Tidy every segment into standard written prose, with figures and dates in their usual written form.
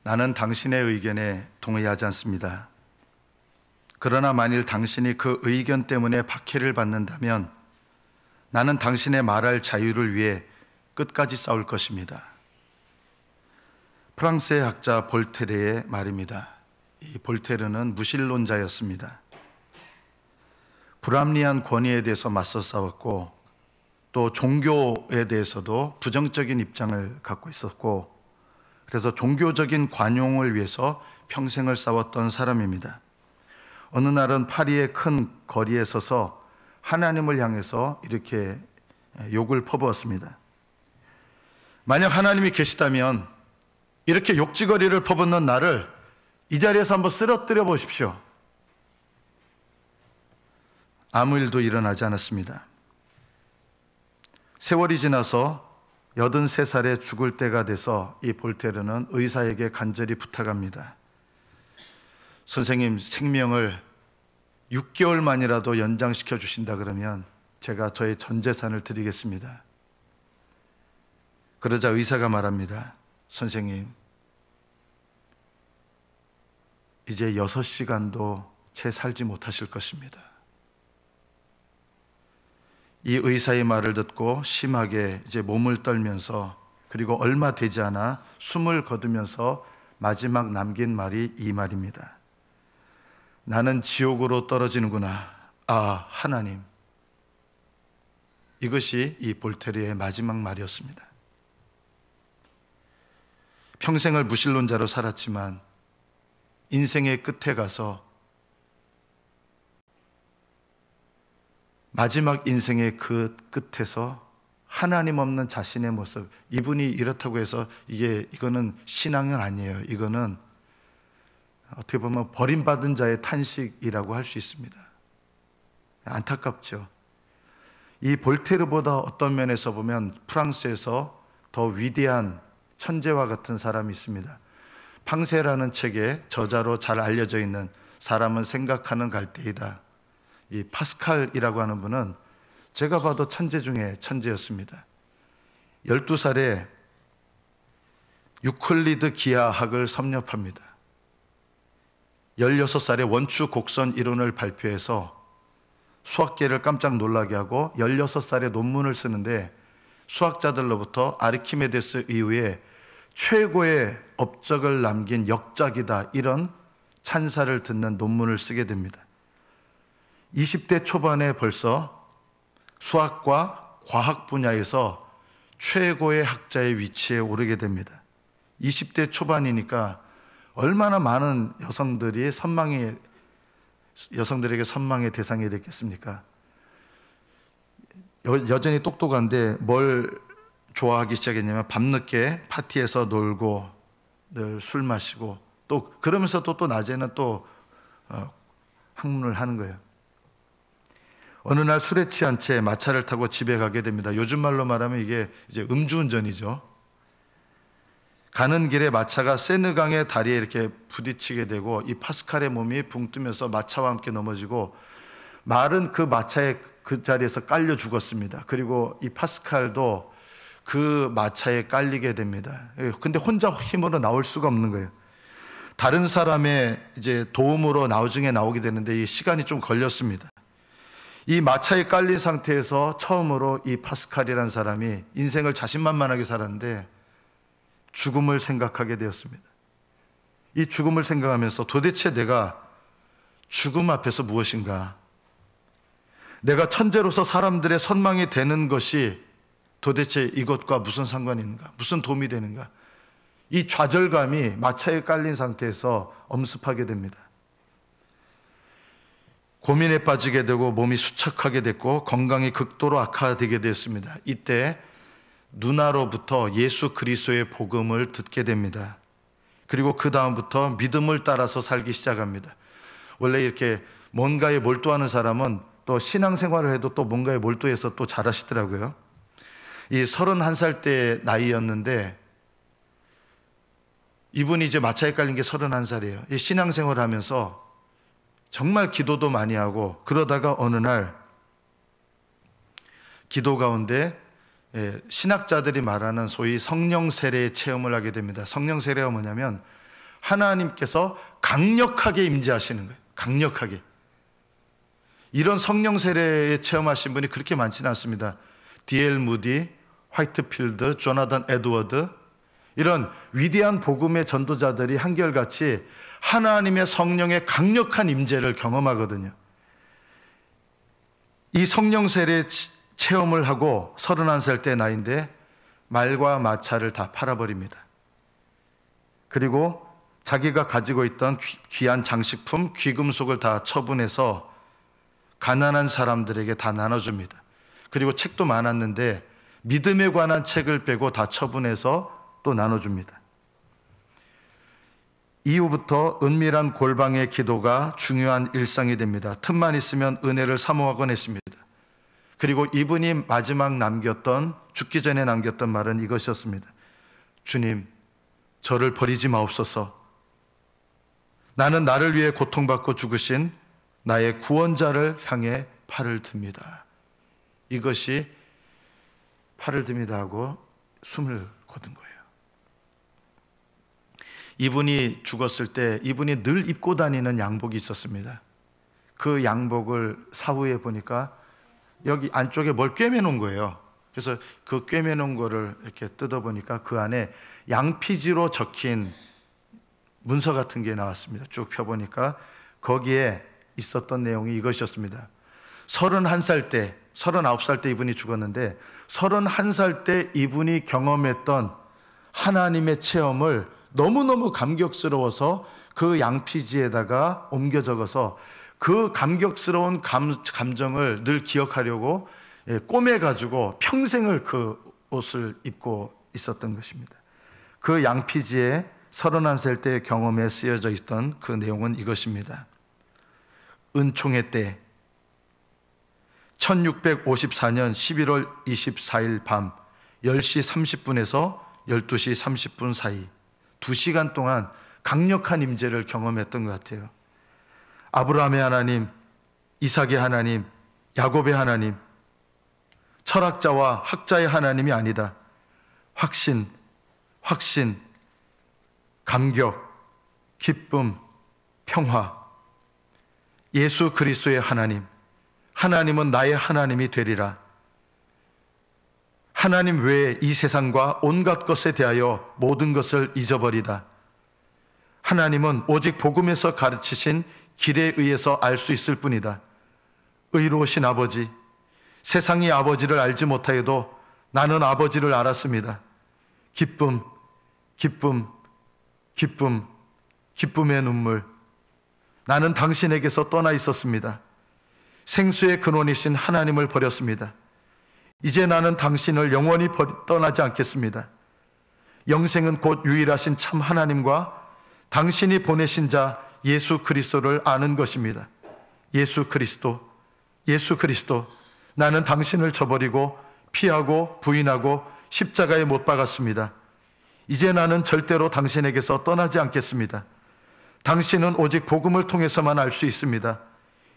나는 당신의 의견에 동의하지 않습니다. 그러나 만일 당신이 그 의견 때문에 박해를 받는다면 나는 당신의 말할 자유를 위해 끝까지 싸울 것입니다. 프랑스의 학자 볼테르의 말입니다. 이 볼테르는 무신론자였습니다. 불합리한 권위에 대해서 맞서 싸웠고 또 종교에 대해서도 부정적인 입장을 갖고 있었고 그래서 종교적인 관용을 위해서 평생을 싸웠던 사람입니다. 어느 날은 파리의 큰 거리에 서서 하나님을 향해서 이렇게 욕을 퍼부었습니다. 만약 하나님이 계시다면 이렇게 욕지거리를 퍼붓는 나를 이 자리에서 한번 쓰러뜨려 보십시오. 아무 일도 일어나지 않았습니다. 세월이 지나서 83살에 죽을 때가 돼서 이 볼테르는 의사에게 간절히 부탁합니다. 선생님, 생명을 6개월만이라도 연장시켜 주신다 그러면 제가 저의 전 재산을 드리겠습니다. 그러자 의사가 말합니다. 선생님, 이제 6시간도 채 살지 못하실 것입니다. 이 의사의 말을 듣고 심하게 이제 몸을 떨면서 그리고 얼마 되지 않아 숨을 거두면서 마지막 남긴 말이 이 말입니다. 나는 지옥으로 떨어지는구나. 아, 하나님. 이것이 이 볼테르의 마지막 말이었습니다. 평생을 무신론자로 살았지만 인생의 끝에 가서 마지막 인생의 그 끝에서 하나님 없는 자신의 모습, 이분이 이렇다고 해서 이거는 신앙은 아니에요. 이거는 어떻게 보면 버림받은 자의 탄식이라고 할 수 있습니다. 안타깝죠. 이 볼테르보다 어떤 면에서 보면 프랑스에서 더 위대한 천재와 같은 사람이 있습니다. 팡세라는 책의 저자로 잘 알려져 있는 사람은 생각하는 갈대이다. 이 파스칼이라고 하는 분은 제가 봐도 천재 중에 천재였습니다. 12살에 유클리드 기하학을 섭렵합니다. 16살에 원추 곡선 이론을 발표해서 수학계를 깜짝 놀라게 하고 16살에 논문을 쓰는데 수학자들로부터 아르키메데스 이후에 최고의 업적을 남긴 역작이다, 이런 찬사를 듣는 논문을 쓰게 됩니다. 20대 초반에 벌써 수학과 과학 분야에서 최고의 학자의 위치에 오르게 됩니다. 20대 초반이니까 얼마나 많은 여성들에게 선망의 대상이 됐겠습니까? 여전히 똑똑한데 뭘 좋아하기 시작했냐면 밤늦게 파티에서 놀고 늘 술 마시고 또 그러면서 또 낮에는 또 학문을 하는 거예요. 어느 날 술에 취한 채 마차를 타고 집에 가게 됩니다. 요즘 말로 말하면 이게 이제 음주운전이죠. 가는 길에 마차가 세느강의 다리에 이렇게 부딪히게 되고 이 파스칼의 몸이 붕 뜨면서 마차와 함께 넘어지고 말은 그 마차에 그 자리에서 깔려 죽었습니다. 그리고 이 파스칼도 그 마차에 깔리게 됩니다. 근데 혼자 힘으로 나올 수가 없는 거예요. 다른 사람의 이제 도움으로 나중에 나오게 되는데 이 시간이 좀 걸렸습니다. 이 마차에 깔린 상태에서 처음으로 이 파스칼이라는 사람이 인생을 자신만만하게 살았는데 죽음을 생각하게 되었습니다. 이 죽음을 생각하면서 도대체 내가 죽음 앞에서 무엇인가? 내가 천재로서 사람들의 선망이 되는 것이 도대체 이것과 무슨 상관이 있는가? 무슨 도움이 되는가? 이 좌절감이 마차에 깔린 상태에서 엄습하게 됩니다. 고민에 빠지게 되고 몸이 수척하게 됐고 건강이 극도로 악화되게 됐습니다. 이때 누나로부터 예수 그리스도의 복음을 듣게 됩니다. 그리고 그 다음부터 믿음을 따라서 살기 시작합니다. 원래 이렇게 뭔가에 몰두하는 사람은 또 신앙생활을 해도 또 뭔가에 몰두해서 또 잘하시더라고요. 이 31살 때 나이였는데 이분이 이제 마차에 깔린 게 31살이에요. 이 신앙생활을 하면서 정말 기도도 많이 하고 그러다가 어느 날 기도 가운데 신학자들이 말하는 소위 성령 세례의 체험을 하게 됩니다. 성령 세례가 뭐냐면 하나님께서 강력하게 임재하시는 거예요. 강력하게. 이런 성령 세례에 체험하신 분이 그렇게 많지는 않습니다. D.L. 무디, 화이트필드, 조나단 에드워드, 이런 위대한 복음의 전도자들이 한결같이 하나님의 성령의 강력한 임재를 경험하거든요. 이 성령 세례 체험을 하고 31살 때 나이인데 말과 마차를 다 팔아버립니다. 그리고 자기가 가지고 있던 귀한 장식품, 귀금속을 다 처분해서 가난한 사람들에게 다 나눠줍니다. 그리고 책도 많았는데 믿음에 관한 책을 빼고 다 처분해서 또 나눠줍니다. 이후부터 은밀한 골방의 기도가 중요한 일상이 됩니다. 틈만 있으면 은혜를 사모하곤 했습니다. 그리고 이분이 마지막 죽기 전에 남겼던 말은 이것이었습니다. 주님, 저를 버리지 마옵소서. 나는 나를 위해 고통받고 죽으신 나의 구원자를 향해 팔을 듭니다. 이것이 팔을 듭니다 하고 숨을 거둔 거예요. 이분이 죽었을 때 이분이 늘 입고 다니는 양복이 있었습니다. 그 양복을 사후에 보니까 여기 안쪽에 뭘 꿰매놓은 거예요. 그래서 그 꿰매놓은 거를 이렇게 뜯어보니까 그 안에 양피지로 적힌 문서 같은 게 나왔습니다. 쭉 펴보니까 거기에 있었던 내용이 이것이었습니다. 31살 때, 39살 때 이분이 죽었는데 31살 때 이분이 경험했던 하나님의 체험을 너무너무 감격스러워서 그 양피지에다가 옮겨 적어서 그 감격스러운 감정을 늘 기억하려고 꼬매가지고 평생을 그 옷을 입고 있었던 것입니다. 그 양피지에 31살 때 경험에 쓰여져 있던 그 내용은 이것입니다. 은총의 때 1654년 11월 24일 밤 10시 30분에서 12시 30분 사이 2시간 동안 강력한 임재를 경험했던 것 같아요. 아브라함의 하나님, 이삭의 하나님, 야곱의 하나님, 철학자와 학자의 하나님이 아니다. 확신, 감격, 기쁨, 평화. 예수 그리스도의 하나님, 하나님은 나의 하나님이 되리라. 하나님 외에 이 세상과 온갖 것에 대하여 모든 것을 잊어버리다. 하나님은 오직 복음에서 가르치신 길에 의해서 알 수 있을 뿐이다. 의로우신 아버지, 세상이 아버지를 알지 못하여도 나는 아버지를 알았습니다. 기쁨의 눈물. 나는 당신에게서 떠나 있었습니다. 생수의 근원이신 하나님을 버렸습니다. 이제 나는 당신을 영원히 떠나지 않겠습니다. 영생은 곧 유일하신 참 하나님과 당신이 보내신 자 예수 그리스도를 아는 것입니다. 예수 그리스도, 나는 당신을 저버리고 피하고 부인하고 십자가에 못 박았습니다. 이제 나는 절대로 당신에게서 떠나지 않겠습니다. 당신은 오직 복음을 통해서만 알 수 있습니다.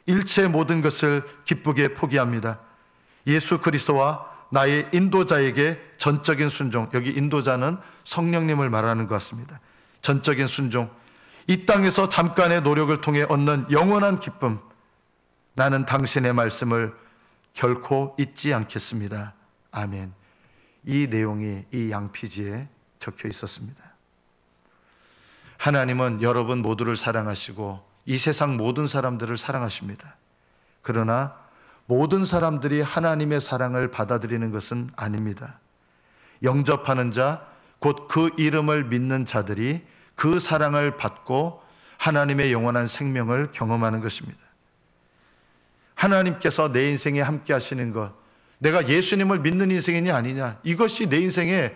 일체 모든 것을 기쁘게 포기합니다. 예수 그리스도와 나의 인도자에게 전적인 순종. 여기 인도자는 성령님을 말하는 것 같습니다. 전적인 순종. 이 땅에서 잠깐의 노력을 통해 얻는 영원한 기쁨. 나는 당신의 말씀을 결코 잊지 않겠습니다. 아멘. 이 내용이 이 양피지에 적혀 있었습니다. 하나님은 여러분 모두를 사랑하시고 이 세상 모든 사람들을 사랑하십니다. 그러나 모든 사람들이 하나님의 사랑을 받아들이는 것은 아닙니다. 영접하는 자, 곧 그 이름을 믿는 자들이 그 사랑을 받고 하나님의 영원한 생명을 경험하는 것입니다. 하나님께서 내 인생에 함께 하시는 것, 내가 예수님을 믿는 인생이냐 아니냐, 이것이 내 인생에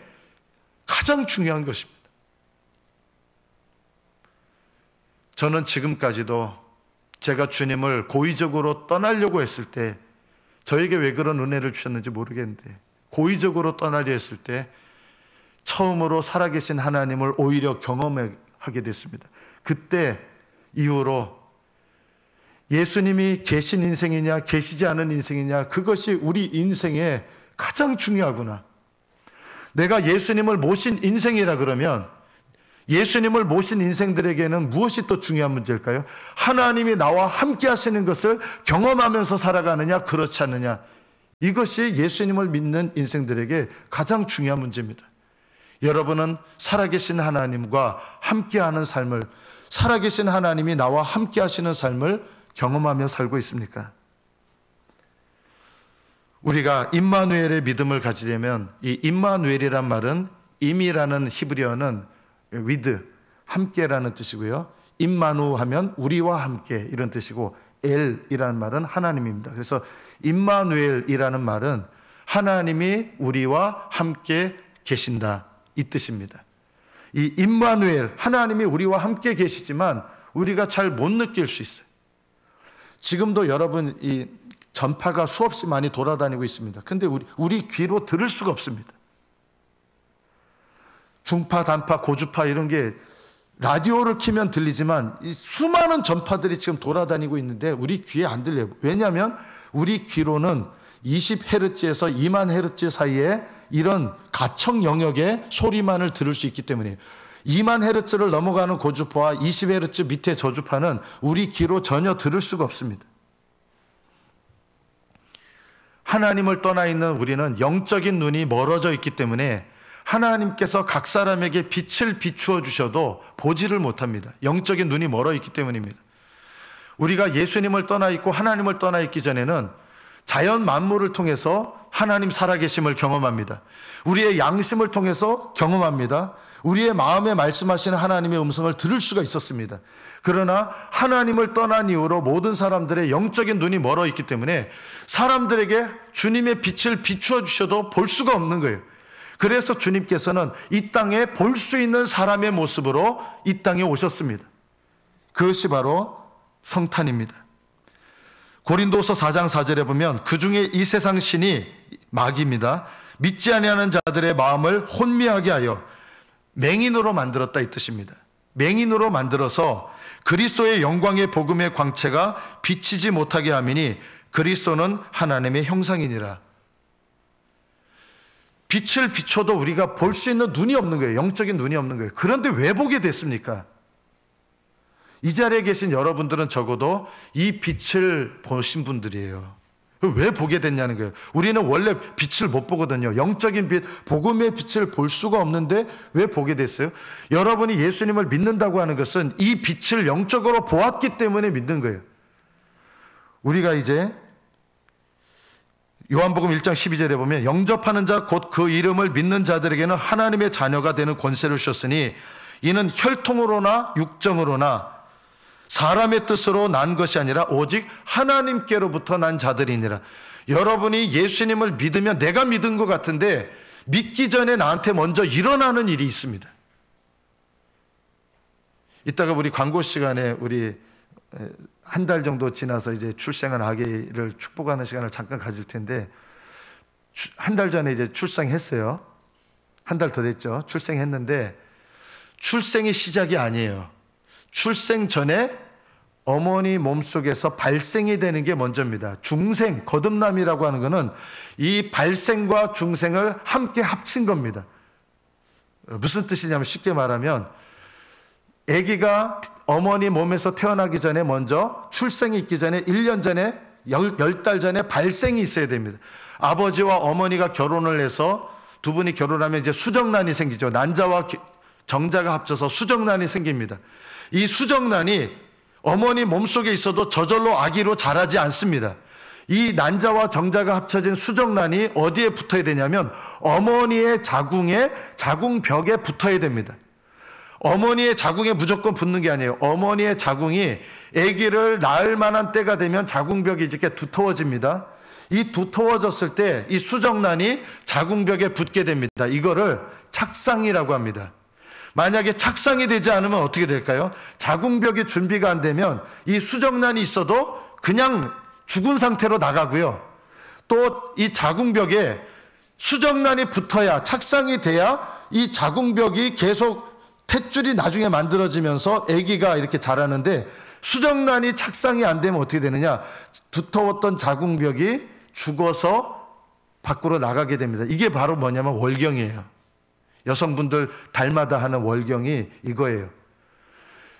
가장 중요한 것입니다. 저는 지금까지도 제가 주님을 고의적으로 떠나려고 했을 때, 저에게 왜 그런 은혜를 주셨는지 모르겠는데, 고의적으로 떠나려 했을 때 처음으로 살아계신 하나님을 오히려 경험하게 됐습니다. 그때 이후로 예수님이 계신 인생이냐 계시지 않은 인생이냐, 그것이 우리 인생에 가장 중요하구나. 내가 예수님을 모신 인생이라 그러면 예수님을 모신 인생들에게는 무엇이 또 중요한 문제일까요? 하나님이 나와 함께 하시는 것을 경험하면서 살아가느냐, 그렇지 않느냐. 이것이 예수님을 믿는 인생들에게 가장 중요한 문제입니다. 여러분은 살아계신 하나님과 함께하는 삶을, 살아계신 하나님이 나와 함께 하시는 삶을 경험하며 살고 있습니까? 우리가 임마누엘의 믿음을 가지려면, 이 임마누엘이란 말은 임이라는 히브리어는 with, 함께라는 뜻이고요. 임마누 하면 우리와 함께 이런 뜻이고, 엘이라는 말은 하나님입니다. 그래서 임마누엘이라는 말은 하나님이 우리와 함께 계신다, 이 뜻입니다. 이 임마누엘, 하나님이 우리와 함께 계시지만 우리가 잘 못 느낄 수 있어요. 지금도 여러분 이 전파가 수없이 많이 돌아다니고 있습니다. 근데 우리 귀로 들을 수가 없습니다. 중파, 단파, 고주파 이런 게 라디오를 켜면 들리지만 이 수많은 전파들이 지금 돌아다니고 있는데 우리 귀에 안 들려요. 왜냐하면 우리 귀로는 20Hz에서 2만 Hz 사이에 이런 가청 영역의 소리만을 들을 수 있기 때문이에요. 2만 Hz를 넘어가는 고주파와 20Hz 밑에 저주파는 우리 귀로 전혀 들을 수가 없습니다. 하나님을 떠나 있는 우리는 영적인 눈이 멀어져 있기 때문에 하나님께서 각 사람에게 빛을 비추어 주셔도 보지를 못합니다. 영적인 눈이 멀어 있기 때문입니다. 우리가 예수님을 떠나 있고 하나님을 떠나 있기 전에는 자연 만물을 통해서 하나님 살아계심을 경험합니다. 우리의 양심을 통해서 경험합니다. 우리의 마음에 말씀하시는 하나님의 음성을 들을 수가 있었습니다. 그러나 하나님을 떠난 이후로 모든 사람들의 영적인 눈이 멀어 있기 때문에 사람들에게 주님의 빛을 비추어 주셔도 볼 수가 없는 거예요. 그래서 주님께서는 이 땅에 볼 수 있는 사람의 모습으로 이 땅에 오셨습니다. 그것이 바로 성탄입니다. 고린도서 4장 4절에 보면 그 중에 이 세상 신이 마귀입니다. 믿지 아니하는 자들의 마음을 혼미하게 하여 맹인으로 만들었다, 이 뜻입니다. 맹인으로 만들어서 그리스도의 영광의 복음의 광채가 비치지 못하게 함이니 그리스도는 하나님의 형상이니라. 빛을 비춰도 우리가 볼 수 있는 눈이 없는 거예요. 영적인 눈이 없는 거예요. 그런데 왜 보게 됐습니까? 이 자리에 계신 여러분들은 적어도 이 빛을 보신 분들이에요. 왜 보게 됐냐는 거예요. 우리는 원래 빛을 못 보거든요. 영적인 빛, 복음의 빛을 볼 수가 없는데 왜 보게 됐어요? 여러분이 예수님을 믿는다고 하는 것은 이 빛을 영적으로 보았기 때문에 믿는 거예요. 우리가 이제 요한복음 1장 12절에 보면 영접하는 자 곧 그 이름을 믿는 자들에게는 하나님의 자녀가 되는 권세를 주셨으니 이는 혈통으로나 육정으로나 사람의 뜻으로 난 것이 아니라 오직 하나님께로부터 난 자들이니라. 여러분이 예수님을 믿으면 내가 믿은 것 같은데 믿기 전에 나한테 먼저 일어나는 일이 있습니다. 이따가 우리 광고 시간에 우리 한 달 정도 지나서 이제 출생한 아기를 축복하는 시간을 잠깐 가질 텐데 한 달 전에 이제 출생했어요. 한 달 더 됐죠. 출생했는데 출생이 시작이 아니에요. 출생 전에 어머니 몸속에서 발생이 되는 게 먼저입니다. 중생, 거듭남이라고 하는 것은 이 발생과 중생을 함께 합친 겁니다. 무슨 뜻이냐면 쉽게 말하면 아기가 어머니 몸에서 태어나기 전에 먼저 출생이 있기 전에 1년 전에 10달 전에 발생이 있어야 됩니다. 아버지와 어머니가 결혼을 해서 두 분이 결혼하면 이제 수정란이 생기죠. 난자와 정자가 합쳐서 수정란이 생깁니다. 이 수정란이 어머니 몸속에 있어도 저절로 아기로 자라지 않습니다. 이 난자와 정자가 합쳐진 수정란이 어디에 붙어야 되냐면 어머니의 자궁에 자궁벽에 붙어야 됩니다. 어머니의 자궁에 무조건 붙는 게 아니에요. 어머니의 자궁이 아기를 낳을 만한 때가 되면 자궁벽이 이렇게 두터워집니다. 이 두터워졌을 때 이 수정란이 자궁벽에 붙게 됩니다. 이거를 착상이라고 합니다. 만약에 착상이 되지 않으면 어떻게 될까요? 자궁벽이 준비가 안 되면 이 수정란이 있어도 그냥 죽은 상태로 나가고요. 또 이 자궁벽에 수정란이 붙어야, 착상이 돼야 이 자궁벽이 계속 탯줄이 나중에 만들어지면서 아기가 이렇게 자라는데 수정란이 착상이 안 되면 어떻게 되느냐? 두터웠던 자궁벽이 죽어서 밖으로 나가게 됩니다. 이게 바로 뭐냐면 월경이에요. 여성분들 달마다 하는 월경이 이거예요.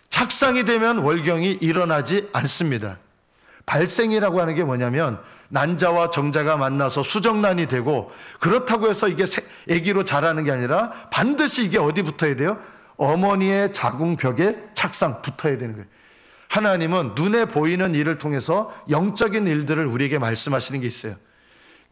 착상이 되면 월경이 일어나지 않습니다. 발생이라고 하는 게 뭐냐면 난자와 정자가 만나서 수정란이 되고, 그렇다고 해서 이게 아기로 자라는 게 아니라 반드시 이게 어디 붙어야 돼요? 어머니의 자궁벽에 착상 붙어야 되는 거예요. 하나님은 눈에 보이는 일을 통해서 영적인 일들을 우리에게 말씀하시는 게 있어요.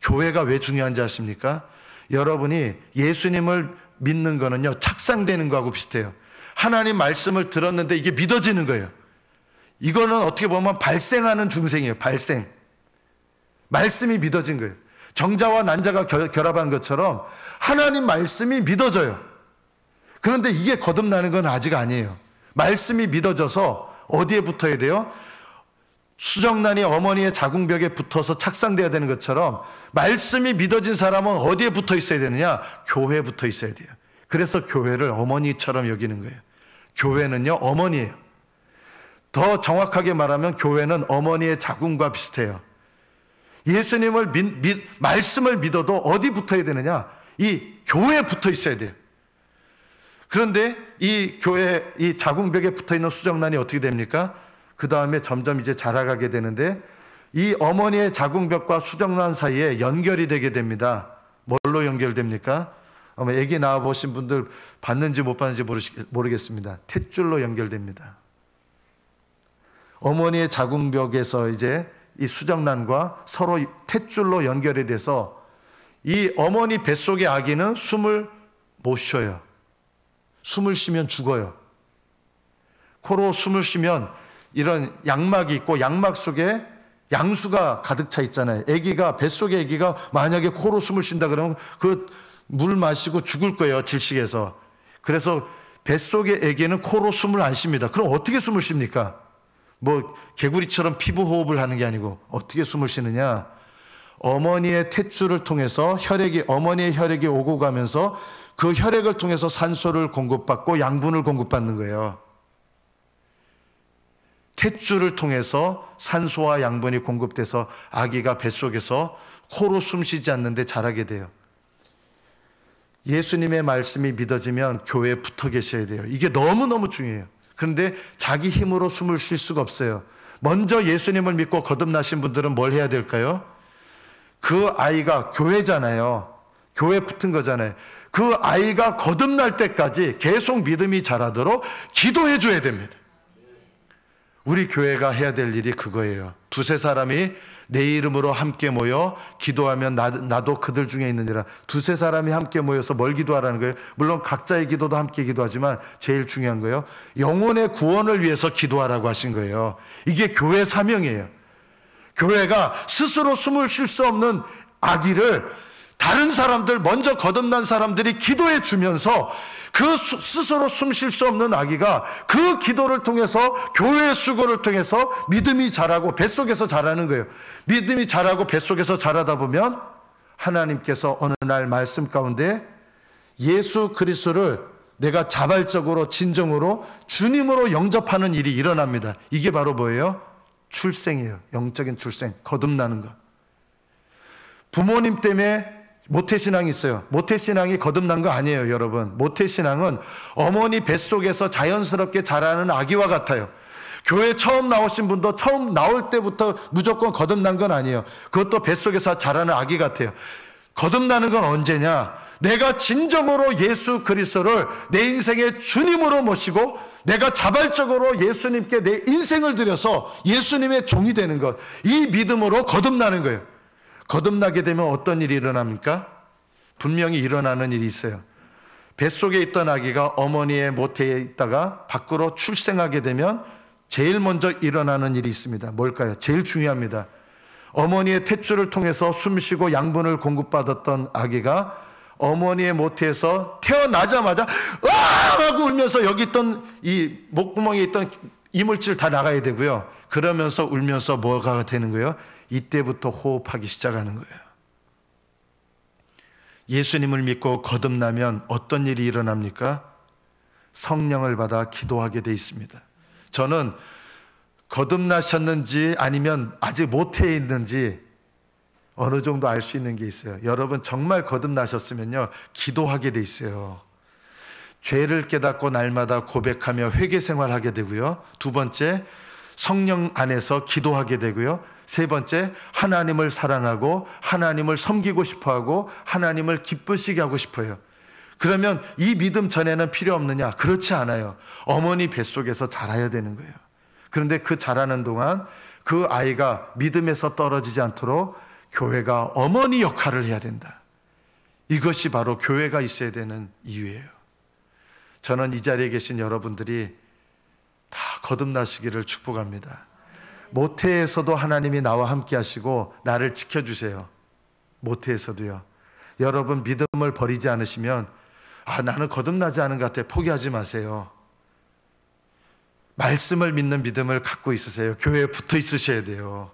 교회가 왜 중요한지 아십니까? 여러분이 예수님을 믿는 거는요, 착상되는 거하고 비슷해요. 하나님 말씀을 들었는데 이게 믿어지는 거예요. 이거는 어떻게 보면 발생하는 중생이에요. 발생. 말씀이 믿어진 거예요. 정자와 난자가 결합한 것처럼 하나님 말씀이 믿어져요. 그런데 이게 거듭나는 건 아직 아니에요. 말씀이 믿어져서 어디에 붙어야 돼요? 수정란이 어머니의 자궁벽에 붙어서 착상되어야 되는 것처럼 말씀이 믿어진 사람은 어디에 붙어 있어야 되느냐? 교회에 붙어 있어야 돼요. 그래서 교회를 어머니처럼 여기는 거예요. 교회는요, 어머니예요. 더 정확하게 말하면 교회는 어머니의 자궁과 비슷해요. 예수님을 말씀을 믿어도 어디 붙어야 되느냐? 이 교회에 붙어 있어야 돼요. 그런데 이 교회, 이 자궁벽에 붙어 있는 수정란이 어떻게 됩니까? 그 다음에 점점 이제 자라가게 되는데, 이 어머니의 자궁벽과 수정란 사이에 연결이 되게 됩니다. 뭘로 연결됩니까? 아마 아기 낳아 보신 분들 봤는지 못 봤는지 모르겠습니다. 탯줄로 연결됩니다. 어머니의 자궁벽에서 이제 이 수정란과 서로 탯줄로 연결이 돼서 이 어머니 뱃속의 아기는 숨을 못 쉬어요. 숨을 쉬면 죽어요. 코로 숨을 쉬면 이런 양막이 있고 양막 속에 양수가 가득 차 있잖아요. 아기가, 뱃속의 아기가 만약에 코로 숨을 쉰다 그러면 그 물 마시고 죽을 거예요, 질식해서. 그래서 뱃속의 아기는 코로 숨을 안 쉽니다. 그럼 어떻게 숨을 쉽니까? 뭐 개구리처럼 피부 호흡을 하는 게 아니고 어떻게 숨을 쉬느냐? 어머니의 탯줄을 통해서 어머니의 혈액이 오고 가면서 그 혈액을 통해서 산소를 공급받고 양분을 공급받는 거예요. 탯줄을 통해서 산소와 양분이 공급돼서 아기가 뱃속에서 코로 숨 쉬지 않는데 자라게 돼요. 예수님의 말씀이 믿어지면 교회에 붙어 계셔야 돼요. 이게 너무너무 중요해요. 그런데 자기 힘으로 숨을 쉴 수가 없어요. 먼저 예수님을 믿고 거듭나신 분들은 뭘 해야 될까요? 그 아이가 교회잖아요. 교회에 붙은 거잖아요. 그 아이가 거듭날 때까지 계속 믿음이 자라도록 기도해 줘야 됩니다. 우리 교회가 해야 될 일이 그거예요. 두세 사람이 내 이름으로 함께 모여 기도하면 나도 그들 중에 있느니라. 두세 사람이 함께 모여서 뭘 기도하라는 거예요? 물론 각자의 기도도 함께 기도하지만 제일 중요한 거예요, 영혼의 구원을 위해서 기도하라고 하신 거예요. 이게 교회 사명이에요. 교회가 스스로 숨을 쉴 수 없는 아기를 다른 사람들, 먼저 거듭난 사람들이 기도해 주면서 그 스스로 숨 쉴 수 없는 아기가 그 기도를 통해서, 교회의 수고를 통해서 믿음이 자라고 뱃속에서 자라는 거예요. 믿음이 자라고 뱃속에서 자라다 보면 하나님께서 어느 날 말씀 가운데 예수 그리스도를 내가 자발적으로 진정으로 주님으로 영접하는 일이 일어납니다. 이게 바로 뭐예요? 출생이에요. 영적인 출생, 거듭나는 것. 부모님 때문에 모태신앙이 있어요. 모태신앙이 거듭난 거 아니에요, 여러분. 모태신앙은 어머니 뱃속에서 자연스럽게 자라는 아기와 같아요. 교회 처음 나오신 분도 처음 나올 때부터 무조건 거듭난 건 아니에요. 그것도 뱃속에서 자라는 아기 같아요. 거듭나는 건 언제냐? 내가 진정으로 예수 그리스도를 내 인생의 주님으로 모시고 내가 자발적으로 예수님께 내 인생을 들여서 예수님의 종이 되는 것, 이 믿음으로 거듭나는 거예요. 거듭나게 되면 어떤 일이 일어납니까? 분명히 일어나는 일이 있어요. 뱃속에 있던 아기가 어머니의 모태에 있다가 밖으로 출생하게 되면 제일 먼저 일어나는 일이 있습니다. 뭘까요? 제일 중요합니다. 어머니의 탯줄을 통해서 숨쉬고 양분을 공급받았던 아기가 어머니의 모태에서 태어나자마자 으아! 하고 울면서 여기 있던 이 목구멍에 있던 이물질 다 나가야 되고요. 그러면서 울면서 뭐가 되는 거예요? 이때부터 호흡하기 시작하는 거예요. 예수님을 믿고 거듭나면 어떤 일이 일어납니까? 성령을 받아 기도하게 돼 있습니다. 저는 거듭나셨는지 아니면 아직 모태에 있는지 어느 정도 알 수 있는 게 있어요. 여러분 정말 거듭나셨으면요, 기도하게 돼 있어요. 죄를 깨닫고 날마다 고백하며 회개 생활하게 되고요. 두 번째, 성령 안에서 기도하게 되고요. 세 번째, 하나님을 사랑하고 하나님을 섬기고 싶어하고 하나님을 기쁘시게 하고 싶어요. 그러면 이 믿음 전에는 필요 없느냐? 그렇지 않아요. 어머니 뱃속에서 자라야 되는 거예요. 그런데 그 자라는 동안 그 아이가 믿음에서 떨어지지 않도록 교회가 어머니 역할을 해야 된다. 이것이 바로 교회가 있어야 되는 이유예요. 저는 이 자리에 계신 여러분들이 다 거듭나시기를 축복합니다. 모태에서도 하나님이 나와 함께 하시고 나를 지켜주세요. 모태에서도요. 여러분 믿음을 버리지 않으시면 나는 거듭나지 않은 것 같아. 포기하지 마세요. 말씀을 믿는 믿음을 갖고 있으세요. 교회에 붙어 있으셔야 돼요.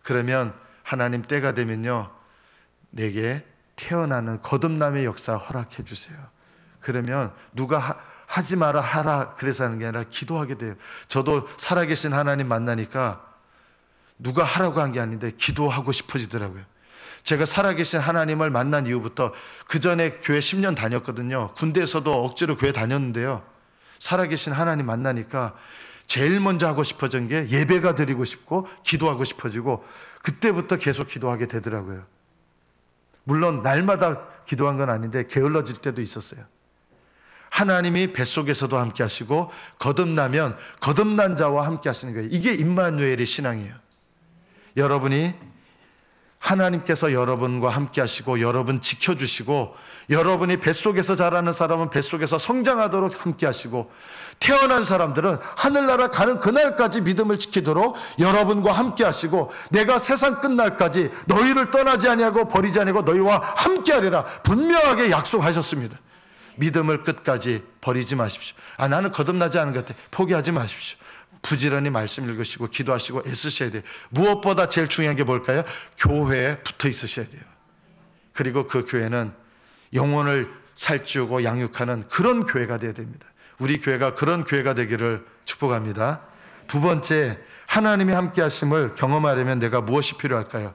그러면 하나님 때가 되면요, 내게 태어나는 거듭남의 역사 허락해 주세요. 그러면 누가 하지 마라 하라 그래서 하는 게 아니라 기도하게 돼요. 저도 살아계신 하나님 만나니까 누가 하라고 한 게 아닌데 기도하고 싶어지더라고요. 제가 살아계신 하나님을 만난 이후부터, 그 전에 교회 10년 다녔거든요. 군대에서도 억지로 교회 다녔는데요, 살아계신 하나님 만나니까 제일 먼저 하고 싶어진 게 예배가 드리고 싶고 기도하고 싶어지고, 그때부터 계속 기도하게 되더라고요. 물론 날마다 기도한 건 아닌데 게을러질 때도 있었어요. 하나님이 뱃속에서도 함께 하시고 거듭나면 거듭난 자와 함께 하시는 거예요. 이게 임마누엘의 신앙이에요. 여러분이 하나님께서 여러분과 함께 하시고 여러분 지켜주시고, 여러분이 뱃속에서 자라는 사람은 뱃속에서 성장하도록 함께 하시고, 태어난 사람들은 하늘나라 가는 그날까지 믿음을 지키도록 여러분과 함께 하시고, 내가 세상 끝날까지 너희를 떠나지 아니하고 버리지 아니하고 너희와 함께 하리라 분명하게 약속하셨습니다. 믿음을 끝까지 버리지 마십시오. 나는 거듭나지 않은 것 같아. 포기하지 마십시오. 부지런히 말씀 읽으시고 기도하시고 애쓰셔야 돼요. 무엇보다 제일 중요한 게 뭘까요? 교회에 붙어 있으셔야 돼요. 그리고 그 교회는 영혼을 살찌우고 양육하는 그런 교회가 되어야 됩니다. 우리 교회가 그런 교회가 되기를 축복합니다. 두 번째, 하나님이 함께 하심을 경험하려면 내가 무엇이 필요할까요?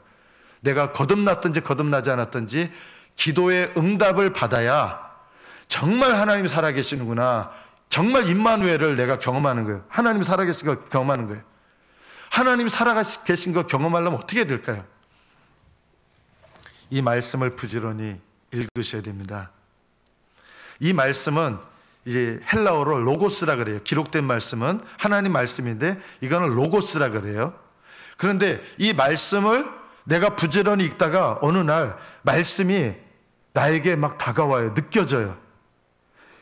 내가 거듭났든지 거듭나지 않았든지 기도의 응답을 받아야 정말 하나님이 살아계시는구나, 정말 임마누엘을 내가 경험하는 거예요. 하나님이 살아계신 걸 경험하는 거예요. 하나님이 살아계신 걸 경험하려면 어떻게 될까요? 이 말씀을 부지런히 읽으셔야 됩니다. 이 말씀은 이제 헬라어로 로고스라 그래요. 기록된 말씀은 하나님 말씀인데 이거는 로고스라 그래요. 그런데 이 말씀을 내가 부지런히 읽다가 어느 날 말씀이 나에게 막 다가와요. 느껴져요.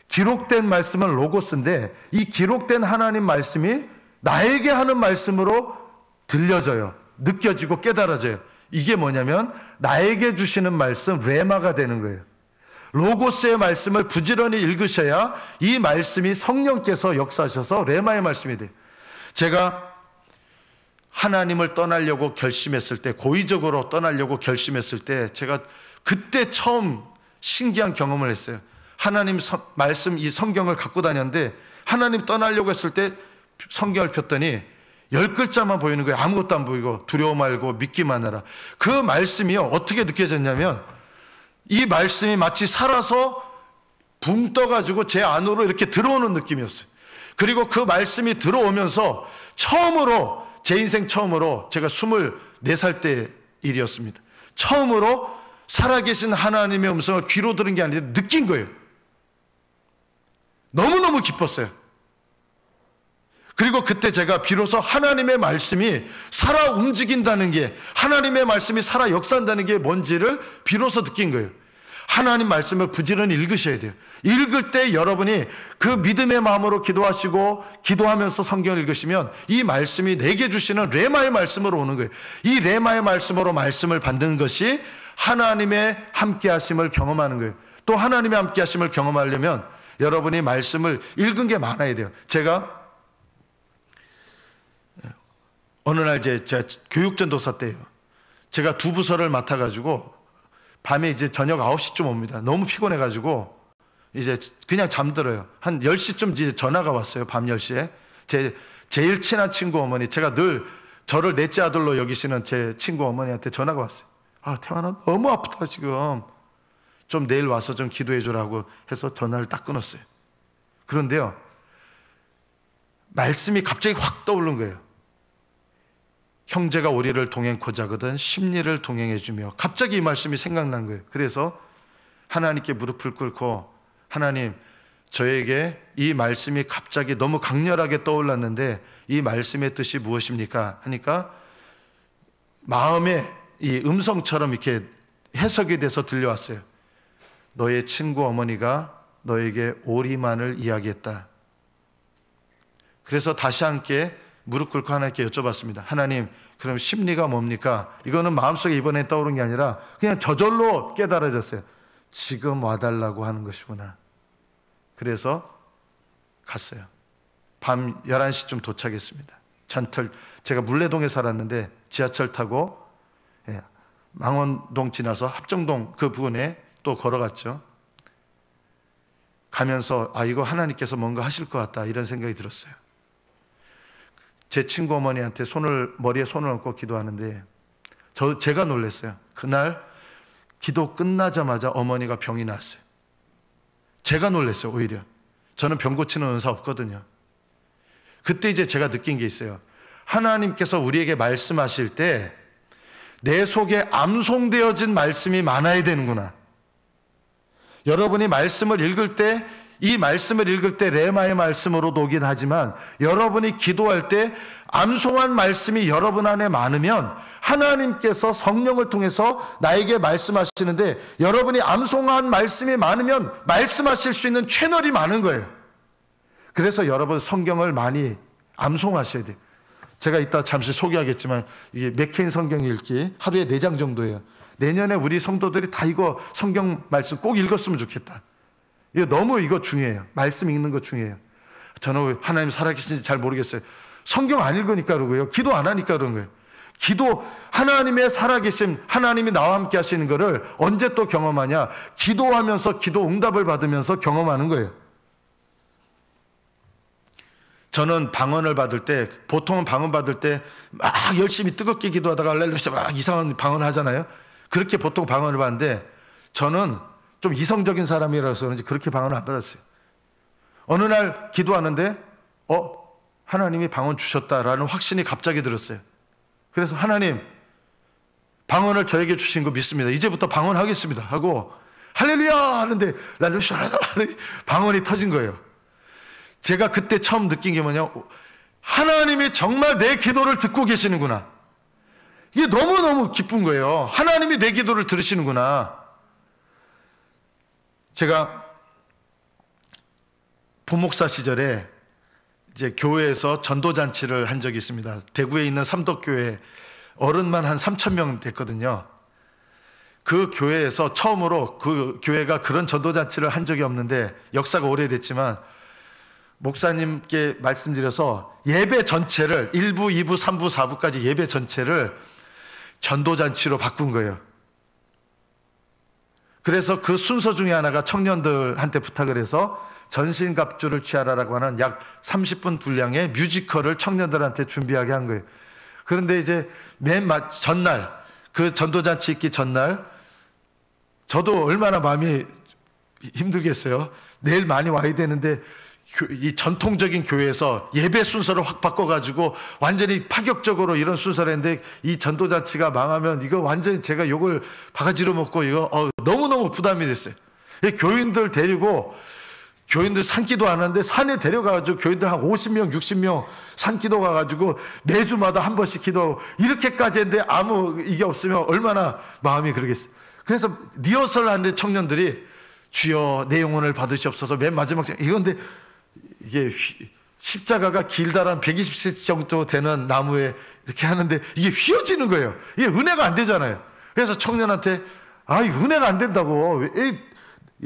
기록된 말씀은 로고스인데 이 기록된 하나님 말씀이 나에게 하는 말씀으로 들려져요. 느껴지고 깨달아져요. 이게 뭐냐면 나에게 주시는 말씀, 레마가 되는 거예요. 로고스의 말씀을 부지런히 읽으셔야 이 말씀이 성령께서 역사하셔서 레마의 말씀이 돼요. 제가 하나님을 떠나려고 결심했을 때, 고의적으로 떠나려고 결심했을 때 제가 그때 처음 신기한 경험을 했어요. 하나님 말씀, 이 성경을 갖고 다녔는데 하나님 떠나려고 했을 때 성경을 폈더니 10글자만 보이는 거예요. 아무것도 안 보이고 두려워 말고 믿기만 하라. 그 말씀이요, 어떻게 느껴졌냐면 이 말씀이 마치 살아서 붕 떠가지고 제 안으로 이렇게 들어오는 느낌이었어요. 그리고 그 말씀이 들어오면서 처음으로, 제 인생 처음으로, 제가 24살 때 일이었습니다. 처음으로 살아계신 하나님의 음성을 귀로 들은 게 아니라 느낀 거예요. 너무너무 기뻤어요. 그리고 그때 제가 비로소 하나님의 말씀이 살아 움직인다는 게, 하나님의 말씀이 살아 역사한다는 게 뭔지를 비로소 느낀 거예요. 하나님 말씀을 부지런히 읽으셔야 돼요. 읽을 때 여러분이 그 믿음의 마음으로 기도하시고 기도하면서 성경을 읽으시면 이 말씀이 내게 주시는 레마의 말씀으로 오는 거예요. 이 레마의 말씀으로 말씀을 받는 것이 하나님의 함께 하심을 경험하는 거예요. 또 하나님의 함께 하심을 경험하려면 여러분이 말씀을 읽은 게 많아야 돼요. 제가 어느 날 제가 교육전도사 때예요. 제가 두 부서를 맡아가지고 밤에 이제 저녁 9시쯤 옵니다. 너무 피곤해가지고 이제 그냥 잠들어요. 한 10시쯤 이제 전화가 왔어요. 밤 10시에. 제일 친한 친구 어머니, 제가 늘 저를 넷째 아들로 여기시는 제 친구 어머니한테 전화가 왔어요. 태환아 너무 아프다 지금. 좀 내일 와서 좀 기도해 주라고 해서 전화를 딱 끊었어요. 그런데요, 말씀이 갑자기 확 떠오른 거예요. 형제가 우리를 동행코자 하거든 심리를 동행해 주며. 갑자기 이 말씀이 생각난 거예요. 그래서 하나님께 무릎을 꿇고, 하나님, 저에게 이 말씀이 갑자기 너무 강렬하게 떠올랐는데 이 말씀의 뜻이 무엇입니까? 하니까 마음에 이 음성처럼 이렇게 해석이 돼서 들려왔어요. 너의 친구 어머니가 너에게 오리만을 이야기했다. 그래서 다시 함께 무릎 꿇고 하나님께 여쭤봤습니다. 하나님, 그럼 심리가 뭡니까? 이거는 마음속에 이번에 떠오른 게 아니라 그냥 저절로 깨달아졌어요. 지금 와달라고 하는 것이구나. 그래서 갔어요. 밤 11시쯤 도착했습니다. 제가 물레동에 살았는데 지하철 타고 망원동 지나서 합정동 그 부근에 또 걸어갔죠. 가면서 이거 하나님께서 뭔가 하실 것 같다 이런 생각이 들었어요. 제 친구 어머니한테 머리에 손을 얹고 기도하는데 제가 놀랐어요. 그날 기도 끝나자마자 어머니가 병이 났어요. 제가 놀랐어요. 오히려 저는 병 고치는 은사 없거든요. 그때 이제 제가 느낀 게 있어요. 하나님께서 우리에게 말씀하실 때 내 속에 암송되어진 말씀이 많아야 되는구나. 여러분이 말씀을 읽을 때, 이 말씀을 읽을 때 레마의 말씀으로도 오긴 하지만 여러분이 기도할 때 암송한 말씀이 여러분 안에 많으면 하나님께서 성령을 통해서 나에게 말씀하시는데, 여러분이 암송한 말씀이 많으면 말씀하실 수 있는 채널이 많은 거예요. 그래서 여러분 성경을 많이 암송하셔야 돼요. 제가 이따 잠시 소개하겠지만 이게 맥케인 성경 읽기 하루에 4장 정도예요. 내년에 우리 성도들이 다 이거 성경 말씀 꼭 읽었으면 좋겠다. 이거 중요해요. 말씀 읽는 거 중요해요. 저는 왜 하나님 살아계신지 잘 모르겠어요. 성경 안 읽으니까 그러고요. 기도 안 하니까 그런 거예요. 기도, 하나님의 살아계심, 하나님이 나와 함께 하시는 거를 언제 또 경험하냐? 기도하면서 기도 응답을 받으면서 경험하는 거예요. 저는 방언을 받을 때, 보통은 방언 받을 때 막 열심히 뜨겁게 기도하다가 할렐루야 막 이상한 방언 하잖아요. 그렇게 보통 방언을 받는데 저는 좀 이성적인 사람이라서 그런지 그렇게 방언을 안 받았어요. 어느 날 기도하는데 하나님이 방언 주셨다라는 확신이 갑자기 들었어요. 그래서 하나님, 방언을 저에게 주신 거 믿습니다. 이제부터 방언하겠습니다 하고 할렐루야 하는데 방언이 터진 거예요. 제가 그때 처음 느낀 게 뭐냐, 하나님이 정말 내 기도를 듣고 계시는구나. 이게 너무너무 기쁜 거예요. 하나님이 내 기도를 들으시는구나. 제가 부목사 시절에 이제 교회에서 전도잔치를 한 적이 있습니다. 대구에 있는 삼덕교회 어른만 한 3,000명 됐거든요. 그 교회에서 처음으로, 그 교회가 그런 전도잔치를 한 적이 없는데 역사가 오래됐지만 목사님께 말씀드려서 예배 전체를 1부, 2부, 3부, 4부까지 예배 전체를 전도잔치로 바꾼 거예요. 그래서 그 순서 중에 하나가 청년들한테 부탁을 해서 전신갑주를 취하라라고 하는 약 30분 분량의 뮤지컬을 청년들한테 준비하게 한 거예요. 그런데 이제 맨 전날, 그 전도잔치 있기 전날, 저도 얼마나 마음이 힘들겠어요. 내일 많이 와야 되는데 이 전통적인 교회에서 예배 순서를 확 바꿔가지고 완전히 파격적으로 이런 순서를 했는데 이 전도잔치가 망하면 이거 완전히 제가 욕을 바가지로 먹고 이거 너무너무 부담이 됐어요. 교인들 데리고, 교인들 산기도 안 하는데 산에 데려가가지고 교인들 한 50명, 60명 산기도 가가지고 매주마다 한 번씩 기도하고 이렇게까지 했는데 아무 이게 없으면 얼마나 마음이 그러겠어요. 그래서 리허설을 하는데 청년들이 주여 내 영혼을 받으시옵소서 맨 마지막 이건데 이게 십자가가 길다란 120cm 정도 되는 나무에 이렇게 하는데 이게 휘어지는 거예요. 이게 은혜가 안 되잖아요. 그래서 청년한테 은혜가 안 된다고.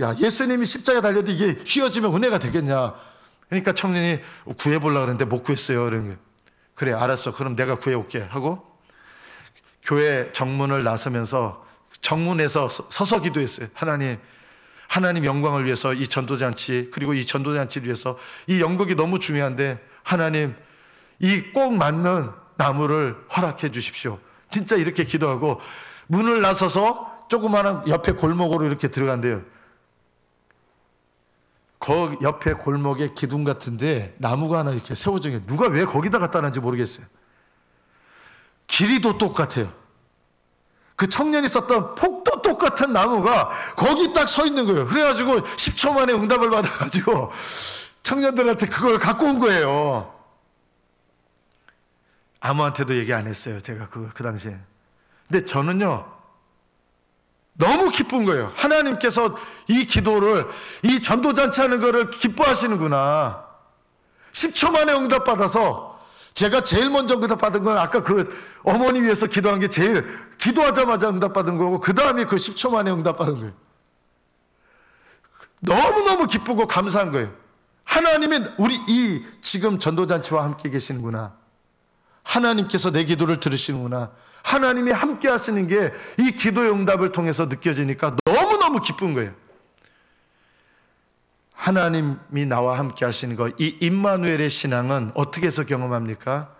야, 예수님이 십자가 달려도 이게 휘어지면 은혜가 되겠냐. 그러니까 청년이 구해보려고 그랬는데 못 구했어요. 그런 거예요. 그래, 알았어. 그럼 내가 구해올게 하고 교회 정문을 나서면서 정문에서 서서 기도했어요. 하나님 영광을 위해서 이 전도잔치, 그리고 이 전도잔치를 위해서 이 연극이 너무 중요한데 하나님 이 꼭 맞는 나무를 허락해 주십시오. 진짜 이렇게 기도하고 문을 나서서 조그마한 옆에 골목으로 이렇게 들어간대요. 그 옆에 골목에 기둥 같은데 나무가 하나 이렇게 세워져 있는 게 누가 왜 거기다 갖다 놨는지 모르겠어요. 길이도 똑같아요. 그 청년이 썼던 폭도 똑같은 나무가 거기 딱 서 있는 거예요. 그래가지고 10초 만에 응답을 받아가지고 청년들한테 그걸 갖고 온 거예요. 아무한테도 얘기 안 했어요. 제가 그 당시에. 근데 저는요, 너무 기쁜 거예요. 하나님께서 이 기도를, 이 전도잔치 하는 거를 기뻐하시는구나. 10초 만에 응답받아서 제가 제일 먼저 응답받은 건 아까 그 어머니 위해서 기도한 게 제일, 기도하자마자 응답받은 거고, 그 다음에 그 10초 만에 응답받은 거예요. 너무너무 기쁘고 감사한 거예요. 하나님이 우리 이 지금 전도잔치와 함께 계시는구나. 하나님께서 내 기도를 들으시는구나. 하나님이 함께 하시는 게 이 기도의 응답을 통해서 느껴지니까 너무너무 기쁜 거예요. 하나님이 나와 함께 하시는 거, 이 임마누엘의 신앙은 어떻게 해서 경험합니까?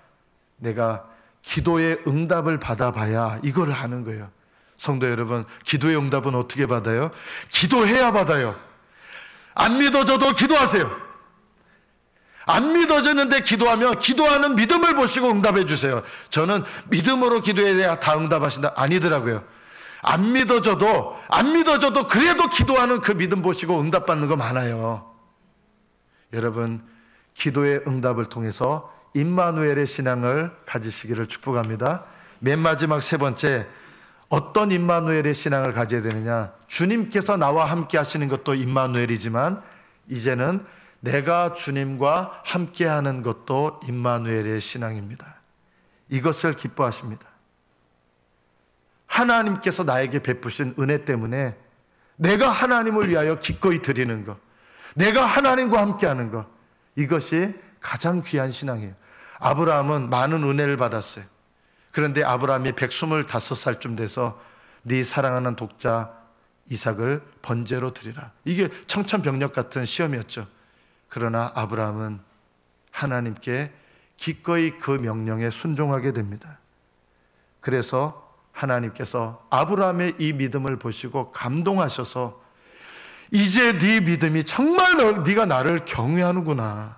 내가 기도의 응답을 받아봐야 이걸 아는 거예요. 성도 여러분, 기도의 응답은 어떻게 받아요? 기도해야 받아요. 안 믿어져도 기도하세요. 안 믿어지는데 기도하면 기도하는 믿음을 보시고 응답해 주세요. 저는 믿음으로 기도해야 다 응답하신다. 아니더라고요. 안 믿어져도 그래도 기도하는 그 믿음 보시고 응답받는 거 많아요. 여러분, 기도의 응답을 통해서 임마누엘의 신앙을 가지시기를 축복합니다. 맨 마지막 세 번째, 어떤 임마누엘의 신앙을 가져야 되느냐? 주님께서 나와 함께 하시는 것도 임마누엘이지만 이제는 내가 주님과 함께하는 것도 임마누엘의 신앙입니다. 이것을 기뻐하십니다. 하나님께서 나에게 베푸신 은혜 때문에 내가 하나님을 위하여 기꺼이 드리는 것, 내가 하나님과 함께하는 것, 이것이 가장 귀한 신앙이에요. 아브라함은 많은 은혜를 받았어요. 그런데 아브라함이 125살쯤 돼서 네 사랑하는 독자 이삭을 번제로 드리라. 이게 청천벽력 같은 시험이었죠. 그러나 아브라함은 하나님께 기꺼이 그 명령에 순종하게 됩니다. 그래서 하나님께서 아브라함의 이 믿음을 보시고 감동하셔서 이제 네 믿음이 정말 네가 나를 경외하는구나.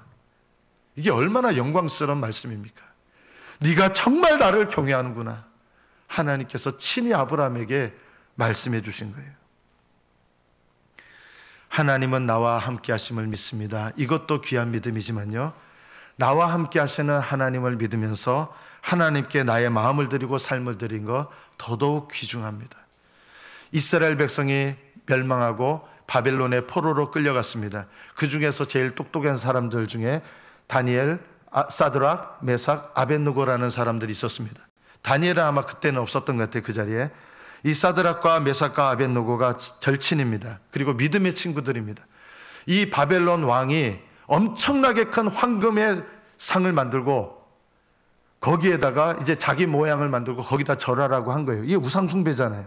이게 얼마나 영광스러운 말씀입니까? 네가 정말 나를 경외하는구나. 하나님께서 친히 아브라함에게 말씀해 주신 거예요. 하나님은 나와 함께 하심을 믿습니다. 이것도 귀한 믿음이지만요, 나와 함께 하시는 하나님을 믿으면서 하나님께 나의 마음을 드리고 삶을 드린 거 더더욱 귀중합니다. 이스라엘 백성이 멸망하고 바벨론의 포로로 끌려갔습니다. 그 중에서 제일 똑똑한 사람들 중에 다니엘, 사드락, 메삭, 아벳느고라는 사람들이 있었습니다. 다니엘은 아마 그때는 없었던 것 같아요. 그 자리에 이 사드락과 메삭과 아벳느고가 절친입니다. 그리고 믿음의 친구들입니다. 이 바벨론 왕이 엄청나게 큰 황금의 상을 만들고 거기에다가 이제 자기 모양을 만들고 거기다 절하라고 한 거예요. 이게 우상숭배잖아요.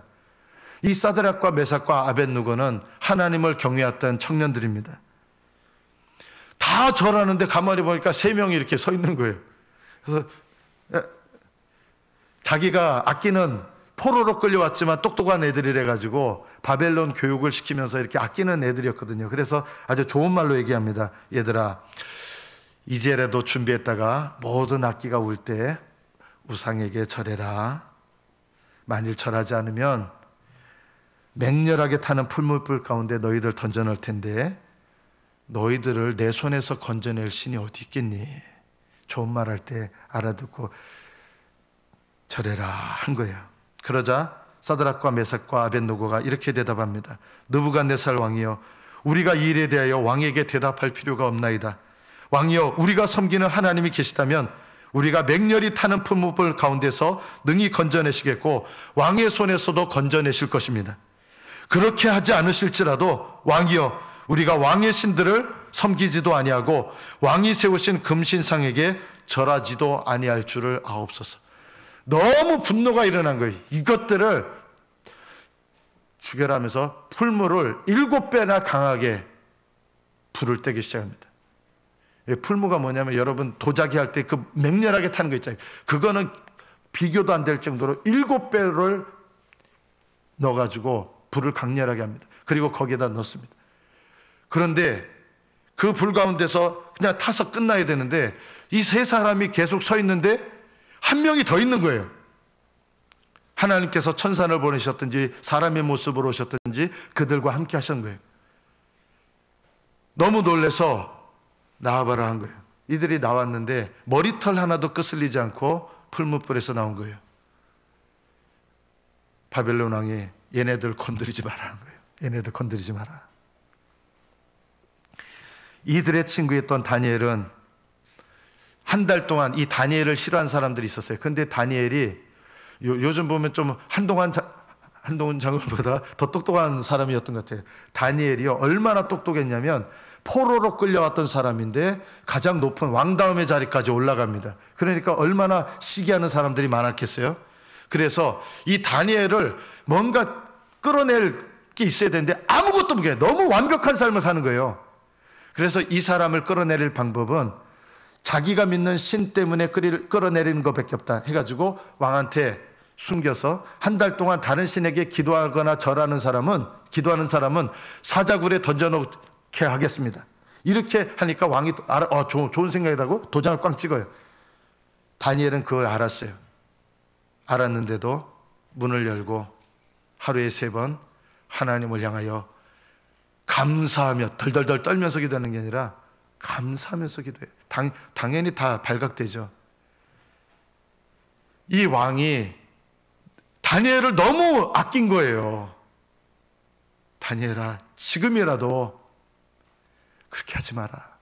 이 사드락과 메삭과 아벳느고는 하나님을 경외했던 청년들입니다. 다 절하는데 가만히 보니까 3명이 이렇게 서 있는 거예요. 그래서 자기가 아끼는, 포로로 끌려왔지만 똑똑한 애들이래 가지고 바벨론 교육을 시키면서 이렇게 아끼는 애들이었거든요. 그래서 아주 좋은 말로 얘기합니다. 얘들아, 이제라도 준비했다가 모든 악기가 울 때 우상에게 절해라. 만일 절하지 않으면 맹렬하게 타는 풀무불 가운데 너희들 던져놓을 텐데 너희들을 내 손에서 건져낼 신이 어디 있겠니? 좋은 말 할 때 알아듣고 절해라 한 거예요. 그러자 사드락과 메삭과 아벳느고가 이렇게 대답합니다. 느부갓네살 왕이여, 우리가 이 일에 대하여 왕에게 대답할 필요가 없나이다. 왕이여, 우리가 섬기는 하나님이 계시다면 우리가 맹렬히 타는 풀무불 가운데서 능히 건져내시겠고 왕의 손에서도 건져내실 것입니다. 그렇게 하지 않으실지라도 왕이여, 우리가 왕의 신들을 섬기지도 아니하고 왕이 세우신 금신상에게 절하지도 아니할 줄을 아옵소서. 너무 분노가 일어난 거예요. 이것들을 추결하면서 풀무를 7배나 강하게 불을 떼기 시작합니다. 풀무가 뭐냐면 여러분 도자기 할 때 그 맹렬하게 타는 거 있잖아요. 그거는 비교도 안 될 정도로 7배를 넣어가지고 불을 강렬하게 합니다. 그리고 거기에다 넣습니다. 그런데 그 불 가운데서 그냥 타서 끝나야 되는데 이 세 사람이 계속 서 있는데 한 명이 더 있는 거예요. 하나님께서 천사를 보내셨든지 사람의 모습으로 오셨든지 그들과 함께 하신 거예요. 너무 놀라서 나와봐라 한 거예요. 이들이 나왔는데 머리털 하나도 끄슬리지 않고 풀무불에서 나온 거예요. 바벨론 왕이 얘네들 건드리지 마라는 거예요. 얘네들 건드리지 마라. 이들의 친구였던 다니엘은 한 달 동안 이 다니엘을 싫어하는 사람들이 있었어요. 근데 다니엘이 요즘 보면 좀 한동훈 장군보다 더 똑똑한 사람이었던 것 같아요. 다니엘이요, 얼마나 똑똑했냐면 포로로 끌려왔던 사람인데 가장 높은 왕 다음의 자리까지 올라갑니다. 그러니까 얼마나 시기하는 사람들이 많았겠어요. 그래서 이 다니엘을 뭔가 끌어낼 게 있어야 되는데 아무것도 없게 너무 완벽한 삶을 사는 거예요. 그래서 이 사람을 끌어내릴 방법은 자기가 믿는 신 때문에 끌어내리는 것밖에 없다 해가지고 왕한테 숨겨서 한 달 동안 다른 신에게 기도하거나 절하는 사람은, 기도하는 사람은 사자굴에 던져놓게 하겠습니다. 이렇게 하니까 왕이 좋은 생각이라고 도장을 꽝 찍어요. 다니엘은 그걸 알았어요. 알았는데도 문을 열고 하루에 3번 하나님을 향하여 감사하며 덜덜덜 떨면서 기도하는 게 아니라 감사하면서 기도해요. 당연히 다 발각되죠. 이 왕이 다니엘을 너무 아낀 거예요. 다니엘아, 지금이라도 그렇게 하지 마라.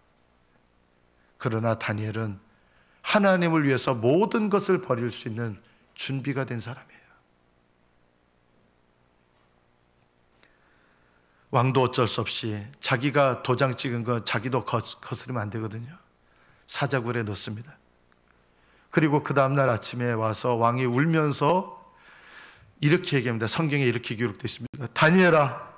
그러나 다니엘은 하나님을 위해서 모든 것을 버릴 수 있는 준비가 된 사람이에요. 왕도 어쩔 수 없이 자기가 도장 찍은 거 자기도 거스르면 안 되거든요. 사자굴에 넣습니다. 그리고 그 다음날 아침에 와서 왕이 울면서 이렇게 얘기합니다. 성경에 이렇게 기록되어 있습니다. 다니엘아,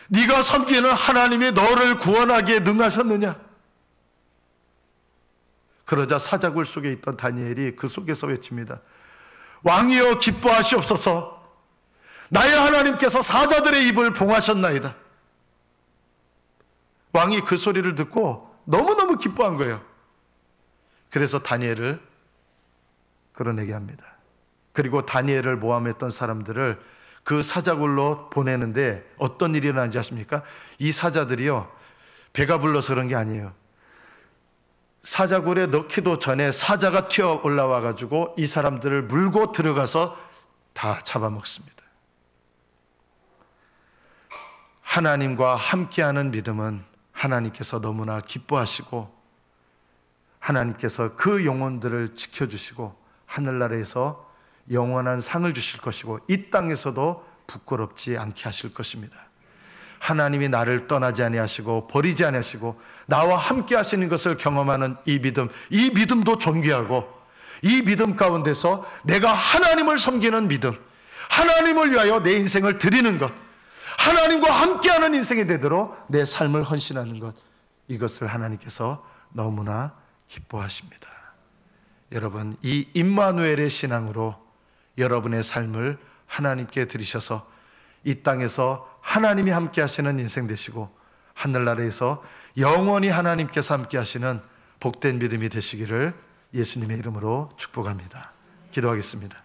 네가 섬기는 하나님이 너를 구원하기에 능하셨느냐? 그러자 사자굴 속에 있던 다니엘이 그 속에서 외칩니다. 왕이여 기뻐하시옵소서. 나의 하나님께서 사자들의 입을 봉하셨나이다. 왕이 그 소리를 듣고 너무너무 기뻐한 거예요. 그래서 다니엘을 끌어내게 합니다. 그리고 다니엘을 모함했던 사람들을 그 사자굴로 보내는데 어떤 일이 일어나는지 아십니까? 이 사자들이요, 배가 불러서 그런 게 아니에요. 사자굴에 넣기도 전에 사자가 튀어 올라와 가지고 이 사람들을 물고 들어가서 다 잡아먹습니다. 하나님과 함께하는 믿음은 하나님께서 너무나 기뻐하시고 하나님께서 그 영혼들을 지켜주시고 하늘나라에서 영원한 상을 주실 것이고 이 땅에서도 부끄럽지 않게 하실 것입니다. 하나님이 나를 떠나지 아니하시고 버리지 아니하시고 나와 함께 하시는 것을 경험하는 이 믿음도 존귀하고, 이 믿음 가운데서 내가 하나님을 섬기는 믿음, 하나님을 위하여 내 인생을 드리는 것, 하나님과 함께하는 인생이 되도록 내 삶을 헌신하는 것, 이것을 하나님께서 너무나 기뻐하십니다. 여러분, 이 임마누엘의 신앙으로 여러분의 삶을 하나님께 드리셔서 이 땅에서 하나님이 함께 하시는 인생 되시고 하늘나라에서 영원히 하나님께서 함께 하시는 복된 믿음이 되시기를 예수님의 이름으로 축복합니다. 기도하겠습니다.